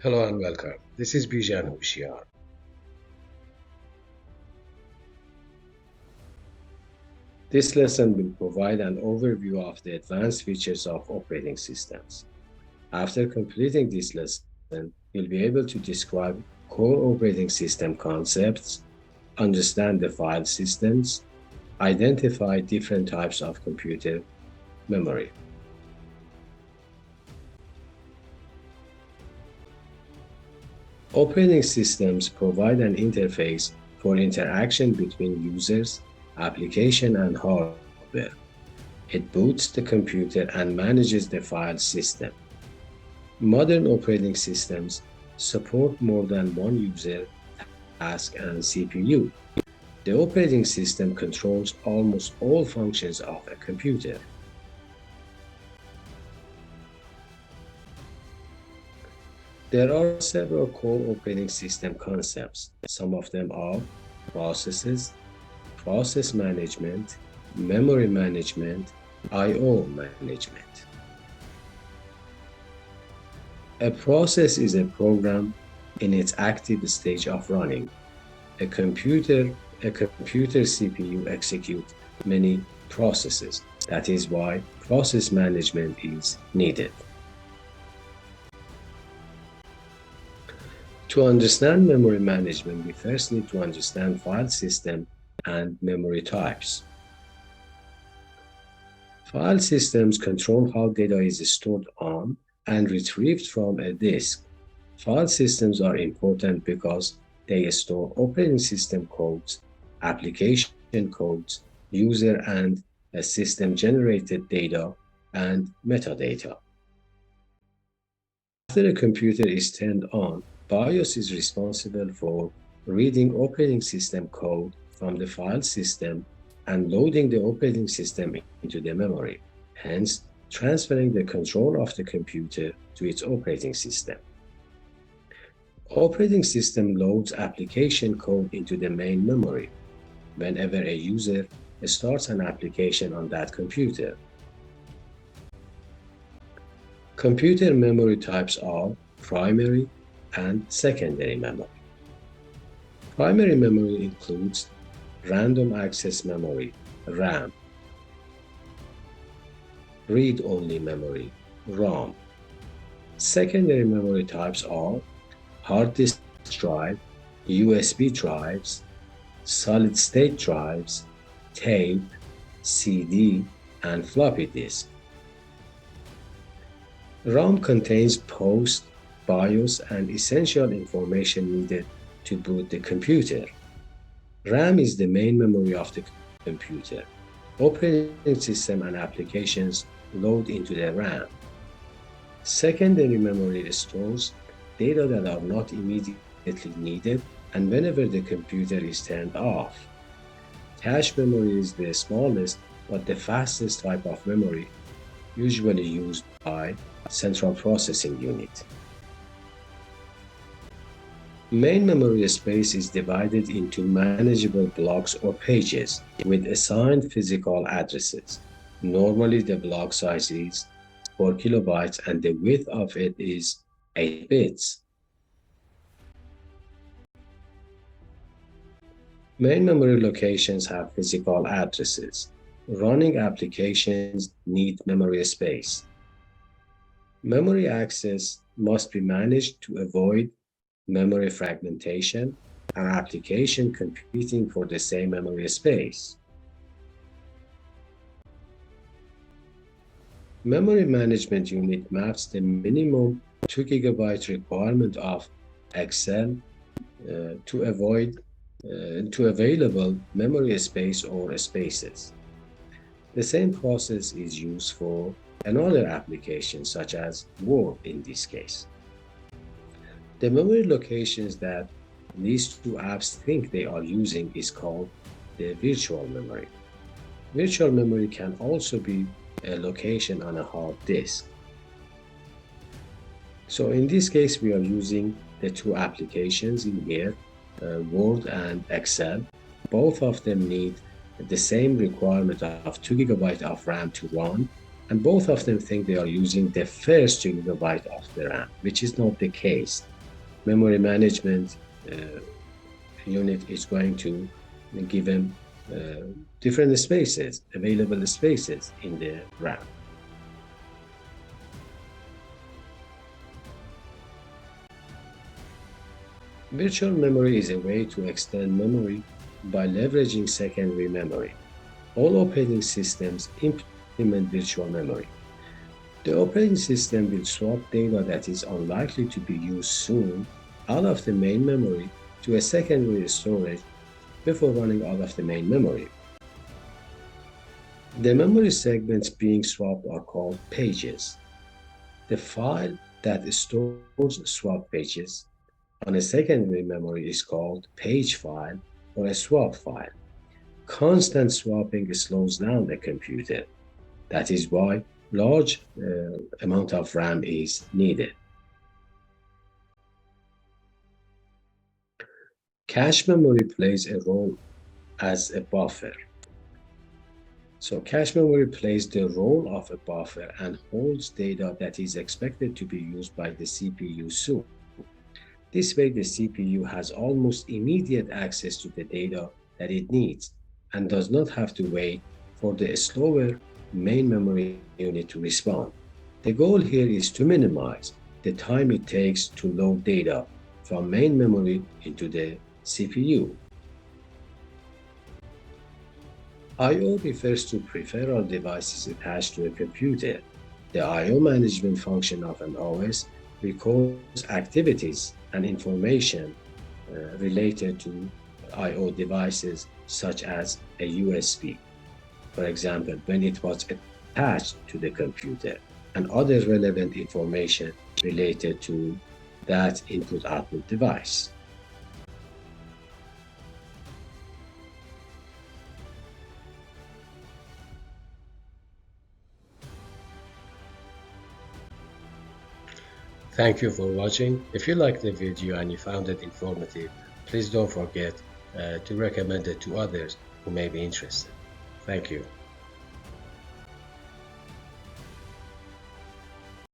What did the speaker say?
Hello and welcome. This is Bijan Hushiar. This lesson will provide an overview of the advanced features of operating systems. After completing this lesson, you'll be able to describe core operating system concepts, understand the file systems, identify different types of computer memory. Operating systems provide an interface for interaction between users, application, and hardware. It boots the computer and manages the file system. Modern operating systems support more than one user, task, and CPU. The operating system controls almost all functions of a computer. There are several core operating system concepts. Some of them are processes, process management, memory management, I/O management. A process is a program in its active stage of running. A computer CPU executes many processes. That is why process management is needed. To understand memory management, we first need to understand file system and memory types. File systems control how data is stored on and retrieved from a disk. File systems are important because they store operating system codes, application codes, user and system-generated data, and metadata. After a computer is turned on, BIOS is responsible for reading operating system code from the file system and loading the operating system into the memory, hence transferring the control of the computer to its operating system. Operating system loads application code into the main memory whenever a user starts an application on that computer. Computer memory types are primary and secondary memory. Primary memory includes random access memory, RAM, read-only memory, ROM. Secondary memory types are hard disk drive, USB drives, solid-state drives, tape, CD, and floppy disk. ROM contains post, BIOS, and essential information needed to boot the computer. RAM is the main memory of the computer. Operating system and applications load into the RAM. Secondary memory stores data that are not immediately needed and whenever the computer is turned off. Cache memory is the smallest but the fastest type of memory, usually used by central processing unit. Main memory space is divided into manageable blocks or pages with assigned physical addresses. Normally, the block size is 4 kilobytes and the width of it is 8 bits. Main memory locations have physical addresses. Running applications need memory space. Memory access must be managed to avoid memory fragmentation, and application competing for the same memory space. Memory management unit maps the minimum 2 GB requirement of Excel to available memory space or spaces. The same process is used for another application such as Word in this case. The memory locations that these two apps think they are using is called the virtual memory. Virtual memory can also be a location on a hard disk. So in this case, we are using the two applications in here, Word and Excel. Both of them need the same requirement of 2 GB of RAM to run, and both of them think they are using the first 2 GB of the RAM, which is not the case. memory management unit is going to give them different spaces, available spaces in the RAM. Virtual memory is a way to extend memory by leveraging secondary memory. All operating systems implement virtual memory. The operating system will swap data that is unlikely to be used soon out of the main memory to a secondary storage before running out of the main memory. The memory segments being swapped are called pages. The file that stores swap pages on a secondary memory is called page file or a swap file. Constant swapping slows down the computer. That is why large amount of RAM is needed. Cache memory plays a role as a buffer. So cache memory plays the role of a buffer and holds data that is expected to be used by the CPU soon. This way, the CPU has almost immediate access to the data that it needs and does not have to wait for the slower main memory unit to respond. The goal here is to minimize the time it takes to load data from main memory into the CPU. I/O refers to peripheral devices attached to a computer. The I/O management function of an OS records activities and information related to I/O devices such as a USB, for example, when it was attached to the computer, and other relevant information related to that input-output device. Thank you for watching. If you liked the video and you found it informative, please don't forget to recommend it to others who may be interested. Thank you.